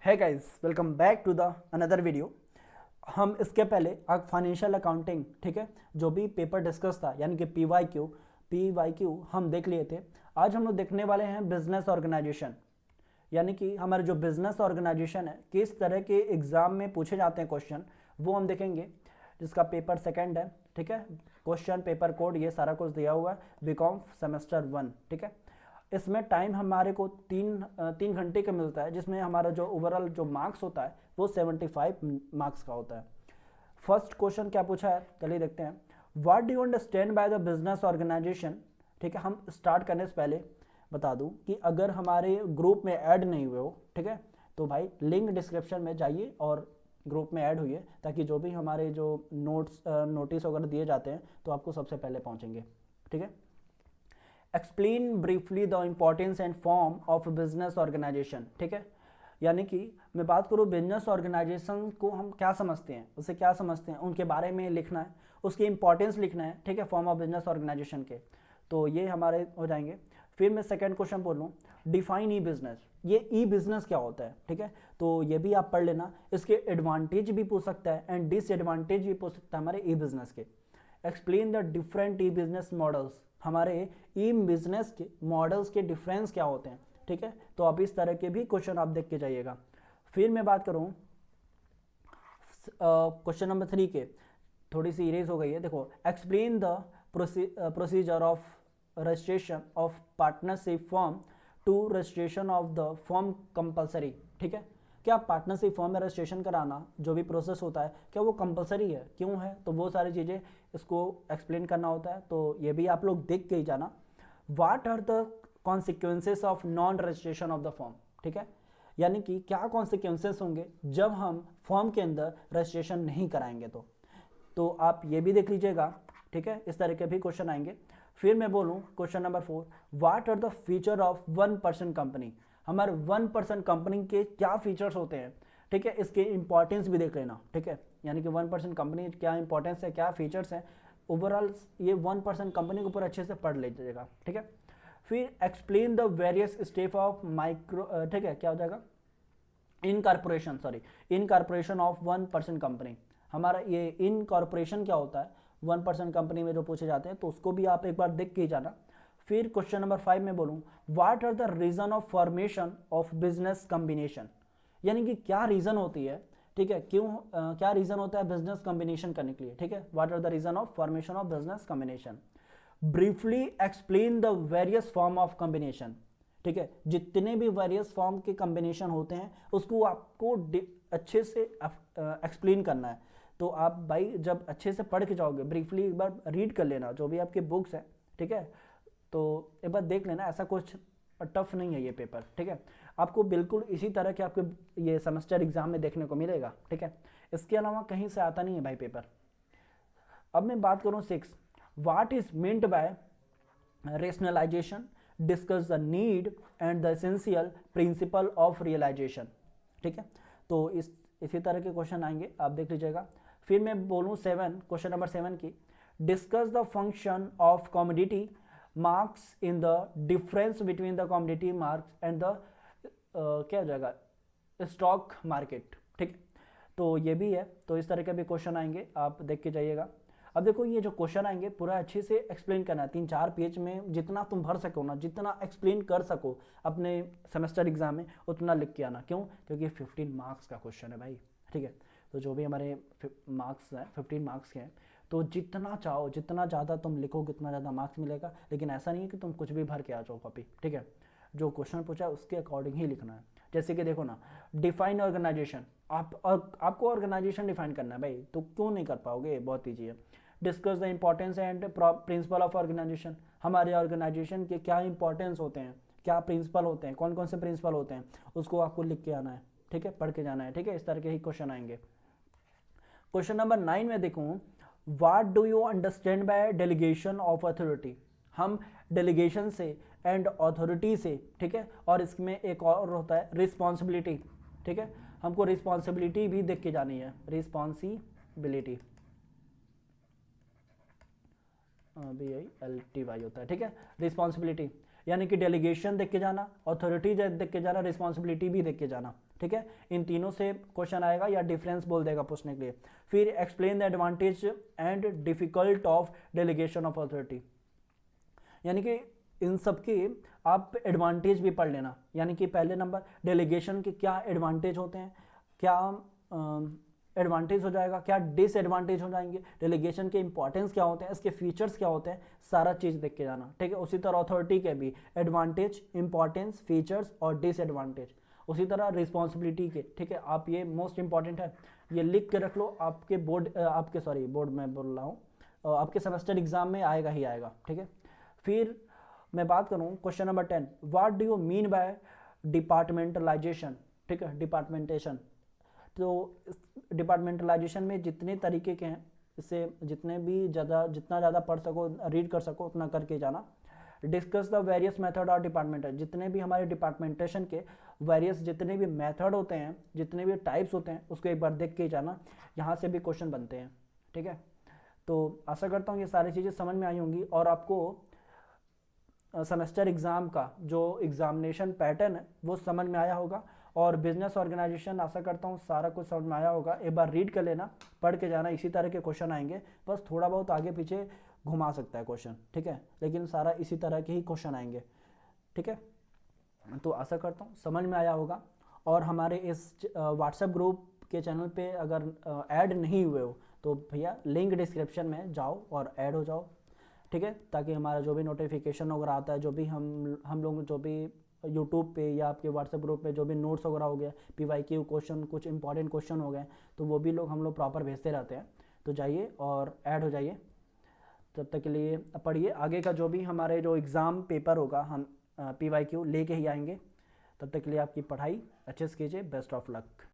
है guys, welcome back to the another video. हम इसके पहले आज फाइनेंशियल अकाउंटिंग, ठीक है, जो भी पेपर डिस्कस था यानी कि पी वाई क्यू हम देख लिए थे। आज हम लोग देखने वाले हैं बिजनेस ऑर्गेनाइजेशन, यानी कि हमारे जो बिजनेस ऑर्गेनाइजेशन है किस तरह के एग्जाम में पूछे जाते हैं क्वेश्चन, वो हम देखेंगे। जिसका पेपर सेकंड है, ठीक है, क्वेश्चन पेपर कोड ये सारा कुछ दिया हुआ है, बीकॉम सेमेस्टर 1, ठीक है। इसमें टाइम हमारे को तीन घंटे का मिलता है, जिसमें हमारा जो ओवरऑल जो मार्क्स होता है वो 75 मार्क्स का होता है। फर्स्ट क्वेश्चन क्या पूछा है, चलिए देखते हैं। What do you understand by the business organization. ठीक है, हम स्टार्ट करने से पहले बता दूं कि अगर हमारे ग्रुप में ऐड नहीं हुए हो, ठीक है, तो भाई लिंक डिस्क्रिप्शन में जाइए और ग्रुप में ऐड हुई, ताकि जो भी हमारे जो नोटिस वगैरह दिए जाते हैं तो आपको सबसे पहले पहुंचेंगे, ठीक है। Explain briefly the importance and form of business organization, ठीक है। यानी कि मैं बात करूँ बिजनेस ऑर्गेनाइजेशन को हम क्या समझते हैं, उसे क्या समझते हैं, उनके बारे में लिखना है, उसकी इंपॉर्टेंस लिखना है, ठीक है, फॉर्म ऑफ बिजनेस ऑर्गेनाइजेशन के। तो ये हमारे हो जाएंगे। फिर मैं सेकंड क्वेश्चन बोल लूँ, डिफाइन ई बिजनेस। ये ई बिजनेस क्या होता है, ठीक है, तो ये भी आप पढ़ लेना। इसके एडवांटेज भी पूछ सकता है एंड डिसएडवांटेज भी पूछ सकता है हमारे ई बिजनेस के। Explain the different E business models. हमारे ई बिजनेस के मॉडल्स के डिफरेंस क्या होते हैं, ठीक है। तो आप इस तरह के भी क्वेश्चन आप देख के जाइएगा। फिर मैं बात करूं क्वेश्चन नंबर 3 के, थोड़ी सी इरेज हो गई है, देखो। Explain the procedure of registration of partnership form to registration of the form compulsory, ठीक है। क्या पार्टनरशिप फॉर्म में रजिस्ट्रेशन कराना जो भी प्रोसेस होता है, क्या वो कंपलसरी है, क्यों है, तो वो सारी चीज़ें इसको एक्सप्लेन करना होता है। तो ये भी आप लोग देख के ही जाना। What are the consequences of non registration of the form, ठीक है, यानी कि क्या कॉन्सिक्वेंसेस होंगे जब हम फॉर्म के अंदर रजिस्ट्रेशन नहीं कराएंगे। तो आप ये भी देख लीजिएगा, ठीक है, इस तरह के भी क्वेश्चन आएंगे। फिर मैं बोलूँ question number 4, what are the feature of 1% company. हमारे 1% कंपनी के क्या फीचर्स होते हैं, ठीक है, इसके इंपॉर्टेंस भी देख लेना, ठीक है, यानी कि 1% कंपनी क्या इंपॉर्टेंस है, क्या फीचर्स हैं, ओवरऑल ये 1% कंपनी के ऊपर अच्छे से पढ़ लीजिएगा, ठीक है। फिर explain the various step of micro, ठीक है, क्या हो जाएगा, इनकॉर्पोरेशन ऑफ 1% कंपनी। हमारा ये इनकॉर्पोरेशन क्या होता है 1% कंपनी में जो पूछे जाते हैं, तो उसको भी आप एक बार देख के ही जाना। फिर क्वेश्चन नंबर 5 में बोलूँ, what are the reason of formation of business combination, यानी कि क्या रीजन होती है, ठीक है, क्यों क्या रीजन होता है बिजनेस कॉम्बिनेशन करने के लिए, ठीक है। What are the reason of formation of business combination. Briefly explain the various form of combination, ठीक है, जितने भी वेरियस फॉर्म के कॉम्बिनेशन होते हैं उसको आपको अच्छे से एक्सप्लेन करना है। तो आप भाई जब अच्छे से पढ़ के जाओगे, ब्रीफली एक बार रीड कर लेना जो भी आपके बुक्स हैं, ठीक है, तो एक बार देख लेना, ऐसा कुछ टफ नहीं है ये पेपर, ठीक है। आपको बिल्कुल इसी तरह के आपके ये सेमेस्टर एग्जाम में देखने को मिलेगा, ठीक है, इसके अलावा कहीं से आता नहीं है भाई पेपर। अब मैं बात करूँ 6, what is meant by rationalization, discuss the need and the essential principle of realization, ठीक है। तो इसी तरह के क्वेश्चन आएंगे, आप देख लीजिएगा। फिर मैं बोलूँ 7, क्वेश्चन नंबर 7 की, discuss the function of commodity marks in the difference between the commodity marks and the क्या हो जाएगा स्टॉक मार्केट, ठीक है। तो ये भी है, तो इस तरह के भी क्वेश्चन आएंगे, आप देख के जाइएगा। अब देखो ये जो क्वेश्चन आएंगे पूरा अच्छे से एक्सप्लेन करना है, 3-4 पेज में जितना तुम भर सको ना, जितना एक्सप्लेन कर सको अपने सेमेस्टर एग्जाम में उतना लिख के आना। क्यों, क्योंकि 15 मार्क्स का क्वेश्चन है भाई, ठीक है। तो जो भी हमारे मार्क्स हैं 15 मार्क्स के हैं, तो जितना चाहो जितना ज़्यादा तुम लिखोगे उतना ज़्यादा मार्क्स मिलेगा। लेकिन ऐसा नहीं है कि तुम कुछ भी भर के आ जाओ कॉपी, ठीक है, जो क्वेश्चन पूछा है उसके अकॉर्डिंग ही लिखना है। जैसे कि देखो ना, डिफाइन ऑर्गेनाइजेशन, आपको ऑर्गेनाइजेशन डिफाइन करना है भाई, तो क्यों नहीं कर पाओगे, बहुत ईजी है। Discuss the importance and principle of organization, हमारे ऑर्गेनाइजेशन के क्या इंपॉर्टेंस होते हैं, क्या प्रिंसिपल होते हैं, कौन कौन से प्रिंसिपल होते हैं, उसको आपको लिख के आना है, ठीक है, पढ़ के जाना है, ठीक है। इस तरह के ही क्वेश्चन आएंगे। क्वेश्चन नंबर 9 में देखूँ, what do you understand bye delegation of authority. हम डेलीगेशन से एंड अथॉरिटी से, ठीक है, और इसमें एक और होता है रिस्पॉन्सिबिलिटी, ठीक है, हमको रिस्पॉन्सिबिलिटी भी देख के जानी है, रिस्पॉन्सिबिलिटी BILTY होता है, ठीक है, रिस्पॉन्सिबिलिटी। यानी कि डेलीगेशन देख के जाना, ऑथोरिटी देख के जाना, रिस्पॉन्सिबिलिटी भी देख के जाना, ठीक है। इन तीनों से क्वेश्चन आएगा या डिफरेंस बोल देगा पूछने के लिए। फिर explain the advantage and difficult of delegation of authority, यानी कि इन सब के आप एडवांटेज भी पढ़ लेना। यानी कि पहले नंबर डेलीगेशन के क्या एडवांटेज होते हैं, क्या एडवांटेज हो जाएगा, क्या डिसएडवांटेज हो जाएंगे, डेलीगेशन के इंपॉर्टेंस क्या होते हैं, इसके फीचर्स क्या होते हैं, सारा चीज़ देख के जाना, ठीक है। उसी तरह अथॉरिटी के भी एडवांटेज, इंपॉर्टेंस, फीचर्स और डिसएडवांटेज। उसी तरह रिस्पॉन्सिबिलिटी के, ठीक है। आप ये मोस्ट इंपॉर्टेंट है, ये लिख के रख लो, आपके बोर्ड में बोल रहा हूँ, आपके सेमेस्टर एग्जाम में आएगा ही आएगा, ठीक है। फिर मैं बात करूँ question number 10, what do you mean by departmentalisation, ठीक है, डिपार्टमेंटेशन। तो डिपार्टमेंटलाइजेशन में जितने तरीके के हैं, इससे जितने भी जितना ज़्यादा पढ़ सको, रीड कर सको, उतना करके जाना। Discuss the various method of department, जितने भी हमारे डिपार्टमेंटेशन के वेरियस जितने भी मेथड होते हैं, जितने भी टाइप्स होते हैं, उसको एक बार देख के जाना, यहाँ से भी क्वेश्चन बनते हैं, ठीक है। तो आशा करता हूँ ये सारी चीज़ें समझ में आई होंगी और आपको सेमेस्टर एग्ज़ाम का जो एग्जामिनेशन पैटर्न है वो समझ में आया होगा। और बिजनेस ऑर्गेनाइजेशन आशा करता हूँ सारा कुछ समझ में आया होगा। एक बार रीड कर लेना, पढ़ के जाना, इसी तरह के क्वेश्चन आएंगे, बस थोड़ा बहुत आगे पीछे घुमा सकता है क्वेश्चन, ठीक है, लेकिन सारा इसी तरह के ही क्वेश्चन आएंगे, ठीक है। तो आशा करता हूँ समझ में आया होगा। और हमारे इस व्हाट्सएप ग्रुप के चैनल पे अगर ऐड नहीं हुए हो तो भैया लिंक डिस्क्रिप्शन में जाओ और ऐड हो जाओ, ठीक है, ताकि हमारा जो भी नोटिफिकेशन वगैरह आता है, जो भी हम लोग जो भी यूट्यूब पे या आपके व्हाट्सएप ग्रुप पे जो भी नोट्स वगैरह हो गया, PYQ क्वेश्चन, कुछ इंपॉर्टेंट क्वेश्चन हो गए, तो वो भी हम लोग प्रॉपर भेजते रहते हैं। तो जाइए और ऐड हो जाइए। तब तक के लिए पढ़िए, आगे का जो भी हमारे जो एग्ज़ाम पेपर होगा हम PYQ लेके ही आएंगे। तब तक के लिए आपकी पढ़ाई अच्छे से कीजिए। Best of luck.